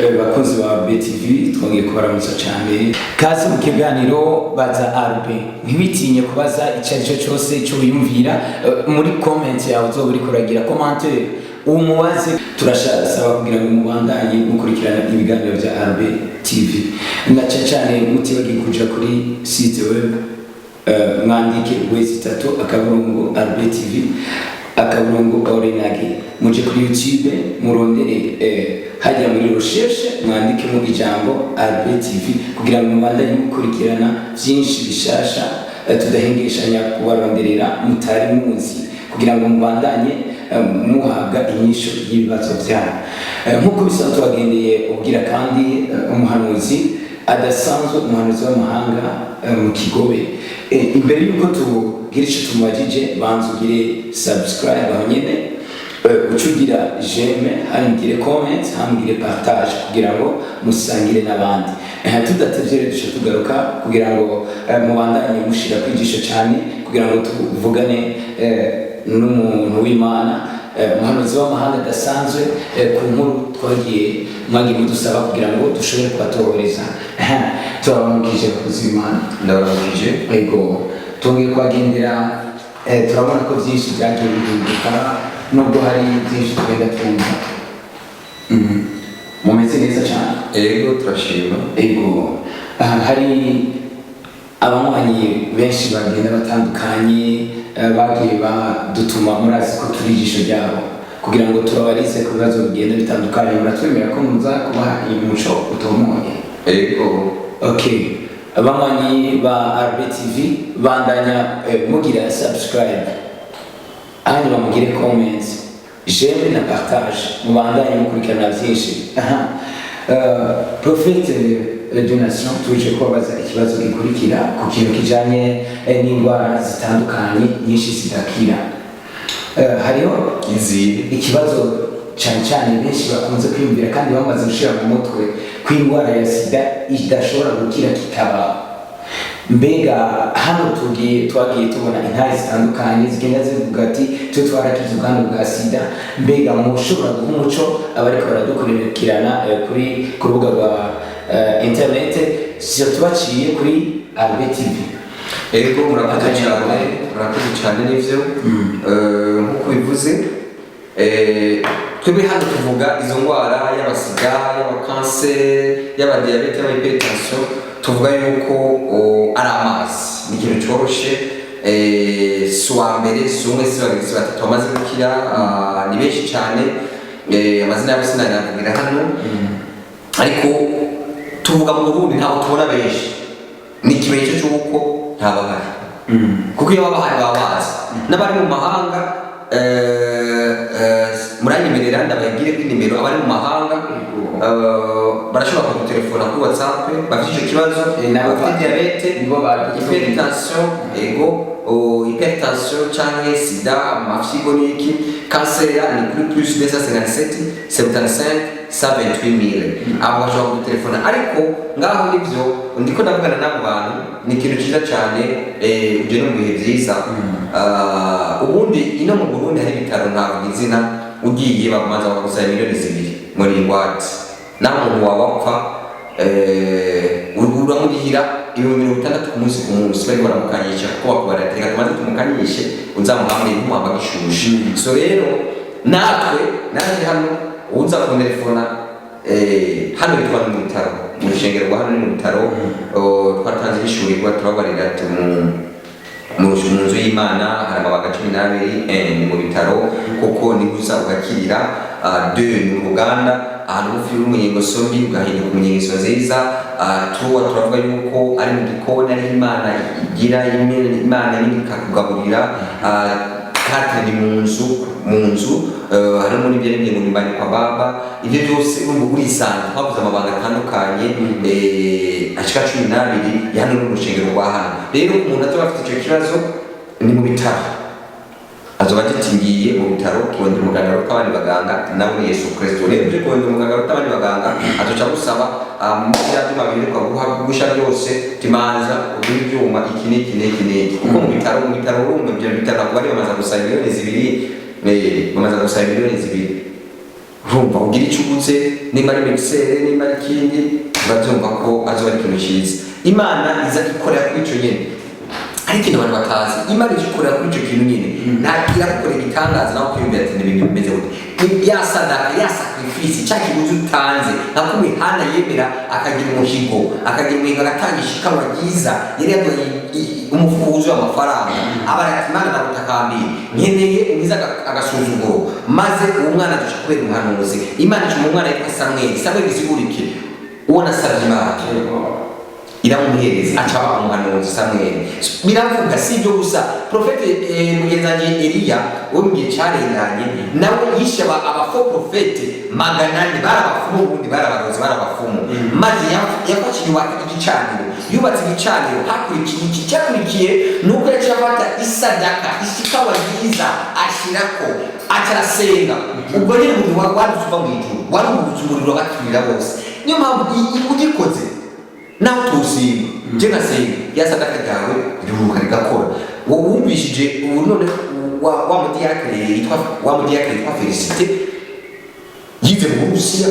Bakunzi ba BTV twongeye kubaramutsa cyane kazi mu kiganiro baza RB ntibitinye kubaza icyo cyose cyo wiyumvira muri comment yawe zo uri kuragira commentaire umubaze turashaka kugira ngo mubandanye mukurikirana ibiganiro bya RB TV na cyane mutibagiye kuja kuri site web mwandike www akaburungu RB TV akaburungu orenage muje kuri YouTube murondere hajya muri recherche mwandike mu ijambo RB TV kugira ngo mubandanye mukurikirana byinshi bishasha tudahengeshanya kubaronderera mutari muzi kugira ngo mubandanye muhabwa inyisho y'ibibazo byabo nkuko bisanzwe bagendeye ubwira kandi umuhanuzi adasanzwe umuhanuzi w'amahanga mu Kigobe imbere yuko tugira icyo tumubajije banzugire subscribe aho nyene ucugira j'aime hangire comment hangire partage kugira ngo musangire n'abandi tudatevye duce tugaruka kugira ngo mubandanye mushira kwijisho cyane kugira ngo tuvugane n'umuntu w'Imana umuhanuzi w'amahanga adasanzwe ku nkuru twagiye mwagiye mudusaba kugira ngo dushobore kubatohoreza turabamukije bakozi b'Imana ndabaramukije yego twongeye kubagendera turabona ko byinshi byagiye bihinduka nubwo hari byinshi twenda twumva mumeze neza cyane ego turashima ego hari abanywanyi benshi bagenda batandukanye bagiye badutuma murazi ko turi ijisho ryabo kugira ngo tubabarize ku bibazo bigenda bitandukanye muratwemera ko muza kubaha umuco utomoye ego okay abanywanyi ba RB TV bandanya mugira subscribe hanyuma mugire comments j'aime na partage mubandanye mukurikirana byinshi Prophète Donation tuje kubabaza ikibazo gikurikira ku kintu kijanye n'indwara zitandukanye nyinshi zidakira hariho ikibazo cyane benshi bakunze kwiyumvira kandi bamaze gushira mu mutwe ko indwara ya sida idashobora gukira kikaba mbega hano twagiye tubona intare zitandukanye zigenda zivuga ati twe twarakize ubwandu bwa sida mbega mushobora guha umuco abariko baradukurikirana kuri ku rubuga rwa internet tubaciye kuri RB TV ego murakoze cyane n'ivyo nkuko bivuze twebwe hano tuvuga izo ndwara y'abasida y'abakanseri y'abadiyabete y'abahypertension tuvuga yuko ari amazi ni ikintu cyoroshe si uwa mbere si umwe si babiri si batatu bamaze gukira ni benshi cyane amazina yabo sinayakubwira hano ariko tuvuga mu Burundi ntabwo tubona benshi ni ikimenyetso cy'uko ntabahari kuko iyo baba bahari baba bazi n'abari mu mahanga muranyemerera ndabagire ko nimero abari mu mahanga barashobora kugutelefona kuri WhatsApp bafite icyo kibazo bafite diabete hypertension ego hypertension cyangwa sida amafyigo n'iki kanseri ni kuri plus 257 75 128 000 abo bashobora kugutelefona ariko ngaho nibyo ndiko ndavugana n'abo bantu ni ikintu cyiza cyane uje no mu bihe byiza ubundi ino mu Burundi hari ibitaro ntabwo izina ugiye bamanza bakagusaba miliyoni 2 muri ingwate naho umuntu wabapfa uramurihira 600 ku munsi bari baramukanyisha kuko bakubara reka tumaze tumukanyishe unzamuhamwe nk'umwamba gishushe so rero natwe hano uza kutelefona hano bitwa mu bitaro mu rushengero rwa hano mu bitaro twatanze ishurirwa turabarira mu nzu y'Imana hari amabaga 12 mu bitaro kuko ni gusa ugakirira 2 mu Uganda ahantu ufi y'umunyengo sombi ugahinduka umunyengo nziza turavuga yuko ari mu gikoni ari Imana igira Imana n'ikakugaburira kandi mu nzu harimo n'ibyo mu nyumbani kwa baba ibyo byose urisanga twavuze amabanga atandukanye ashika 12 yani mu rushengero rwa hano rero umuntu ataba afite icyo kibazo ni mu bitaro azoba agitingiye mu bitaro kurondera umuganga w'abandi baganga nawe Yesu Kristo rero uje kurondera umuganga w'abandi baganga azoca gusaba mu byatuma biri kwa gusha byose timanza ubiri byuma iki kuko mu bitaro urumva ibyo bitaro bari bamaze gusaba miliyoni 2 bamaze gusaba miliyoni 2 urumva ugira icyo uguze nimba ari mixere nimba ari ikindi urabyumva ko azoba ari ikintu cyiza. Imana iza ikorera kuri icyo nyine, ariko ikintu abantu batazi, Imana ije ikorera kuri icyo kintu nyine ntagira gukorera igitangaza nawe kwiyumvira ati n'ibintu bimeze gute, ya sadaka ya sacrifice cya kiguzi utanze nka kumwe Hana yemera akagira umuhigo agatanga ishikanwa ryiza, yari yaduhaye umufuko wuzuye amafaranga, abara ati Imana ndagutakambiye nkeneye umize agasuzuguro, maze uwo mwana aduca kubera umuhanuzi. Imana ica mu mwana yitwa Samweli isigurike uwo nasabye Imana iramuhereza aca umuhanuzi Samweli. Biravuga si ibyo gusa, profete mugenzange Eliya wo mu gihe cyarenganye nawe yishe abafo profete 400 barabafumu, ubundi barabarozi barabafumu, maze yafashe igicaniro, yubatse igicaniro. Hakurikiye iki cyakurikiye nuko yaciye afata isadaka ishikawa ryiza ashirako acarasenga. Ubwo nyine umuntu wadutse uva mu ijuru warungurutse umuriro bakirira bose. Niyo mpamvu ugikoze nawe tuwusimba je nasenga ya sadaka yawe riruhuka rigakora. Wowe wumvishije ubu none wa mudiyakire yitwa Felicite yize mu Burusiya,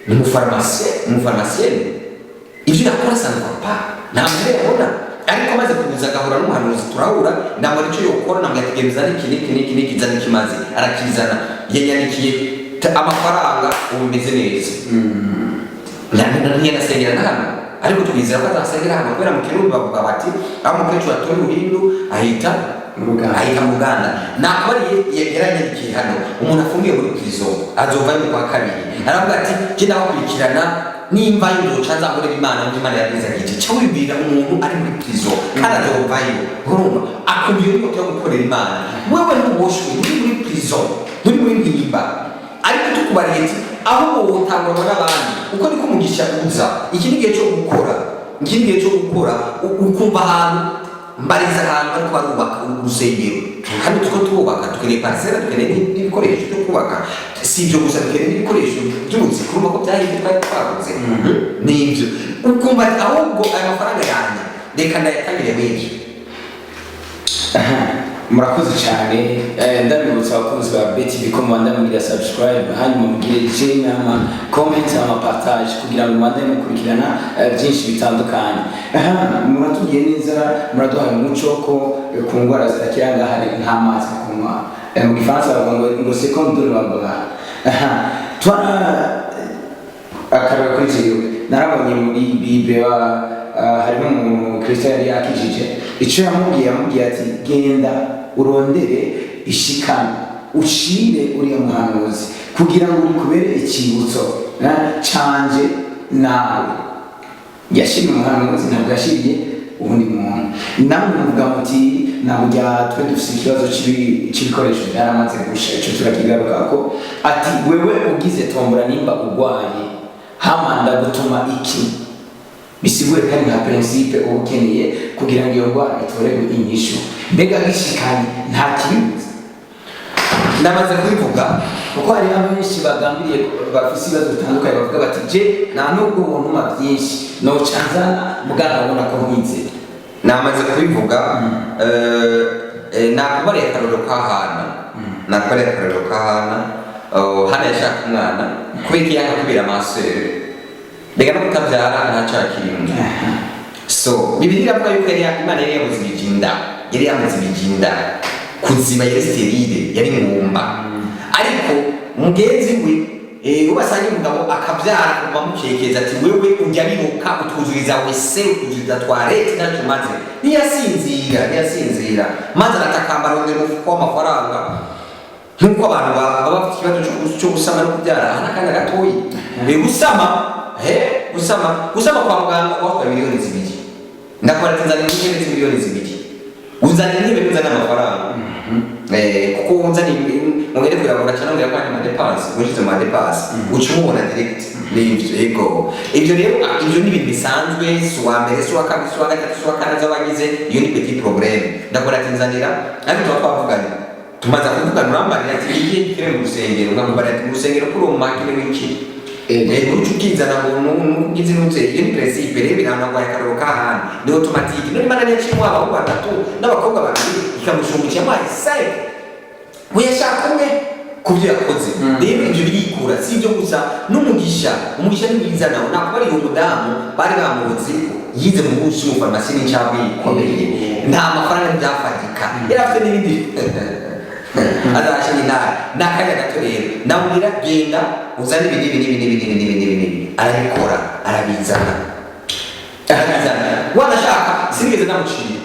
ni umufarmasiyeni, ivyo yakora sanzwe pa nta muntu yabona, ariko amaze kuza agahura n'umuhanuzi turahura, ndamara icyo yokora namwategereza niki zana ikimazi arakizana, yanyandikiye amafaranga ubu bimeze neza. Ntiyanasengera na hano, ariko twizera ko azasengera hano kubera mu Kirundi bavuga bati aho umukecuru atoye uruhindu ahita mu Uganda. Nakubariye yaranyandikiye hano umuntu afungiye muri prison azovayo mu kwa kabiri, aravuga ati je ndabakurikirana nimba y'inzoca nzahurira Imana n'Imana yabiza gice cyo wibwira umuntu ari muri prison kandi azovayo, urumva akumbiye ko cyo gukorera Imana. Wewe n'uboshwe muri prison muri mpimba, ariko tukubariye ati aho wotangwa n'abandi uko niko umugisha uza. Iki ni gihe cyo gukora, ukumva ahantu mbariza ahantu ariko barubaka urusengero, kandi tuko tubaka tukeneye parcelle, tukeneye n'ibikoresho byo kubaka. Si ibyo gusa, tukeneye n'ibikoresho by'umuziki, urumva ko byahindutse twari twaguze n'ibyo. Ukumva ahubwo aya mafaranga yanjye reka ndayatangire menshi. Murakoze cyane, ndabibutsa abakunzi ba BTV ko mwanda mugira subscribe, hanyuma mugire like ama comment ama partage kugira ngo mwanda mukurikirana byinshi bitandukanye. Muratubwiye neza, muraduha umuco ko ku ngwara zitakiranga hari nta mazi kunywa, mu Gifaransa bavuga ngo c'est comme de l'eau. Twara akaraba kuri cyo narabonye muri Bible harimo umuntu Kristo yari yakijije, icyo yamubwiye ati genda urondere ishikana ushire uriya muhanuzi kugira ngo ukubere ikibutso canje nawe. Yashimye umuhanuzi ntabwo yashiriye ubundi muntu. Namwe muvuga muti nabujya twe dufite ikibazo cy'ibikoresho byaramaze gusha, icyo turakigaruka ko ati wewe ugize tombora nimba ugwaye hama ndagutuma iki, bisigure kandi nka principe ukeneye kugira ngo iyo ndwara itorerwe inyishu. Mbega gishikanye nta kibibuza. Ndamaze kubivuga kuko hari abenshi bagambiriye bafise ibibazo bitandukanye bavuga bati je nta nubwo ubuntu byinshi nocanzana muganga abona ko nkize. Namaze kubivuga nakubariye akarorero ka Hana. Hana yashaka umwana kubera yanga kubera amasere, mbega no kutabyara ntacakirimo. So Bibiliya iravuga yuko Imana yari yabuze ibijinda kuzima, yari sterile, yari ngumba. Ariko mugenzi we ubasanga umugabo akabyara kuva mukekeza ati wewe ujya bibuka utuzuriza wese utuzuriza toilette ntacyo maze ntiyasinzira maze aratakamba arondera umufuko w'amafaranga nk'uko abantu baba bafite ikibazo cyo gusama no kubyara hana kandi gatoyi. Gusama kwa muganga wakora miliyoni 2. Ndakora Tanzania miliyoni 2. Uzana nibe uzana amafaranga. Kuko uzana ngere kuyabona cyane ngere kwa amadepanse, wishize amadepanse ucumubona direct n'ibyo ego. Ibyo rero ibyo ni ibintu bisanzwe, suwa mbere suwa kabiri suwa gatatu suwa kane z'abagize iyo ni petit problème. Ndakora Tanzania ariko twavugana tumaze kuvugana urambara ati igihe kire mu rusengero ngambara ati mu rusengero kuri umakine w'iki ukiza na muntu ugize n'utse iyo ni principe rero biranagwa yakaroro ka Hana ni automatique. None Imana yacimwa abo batatu n'abakobwa babiri ikamushungikira amazi safe uyashaka umwe kubyo yakoze rero ibyo birikura si ibyo gusa n'umugisha ni mwiza nawe nakubarira umudamu bari bamuzi yize mu bushi mu farumasi n'incabwi ikomeye nta mafaranga byafatika yari afite n'ibindi azashe n'akanya gato rero namubwira genda uzane ibi arabikora arabizana wanashaka sinigeze namuciye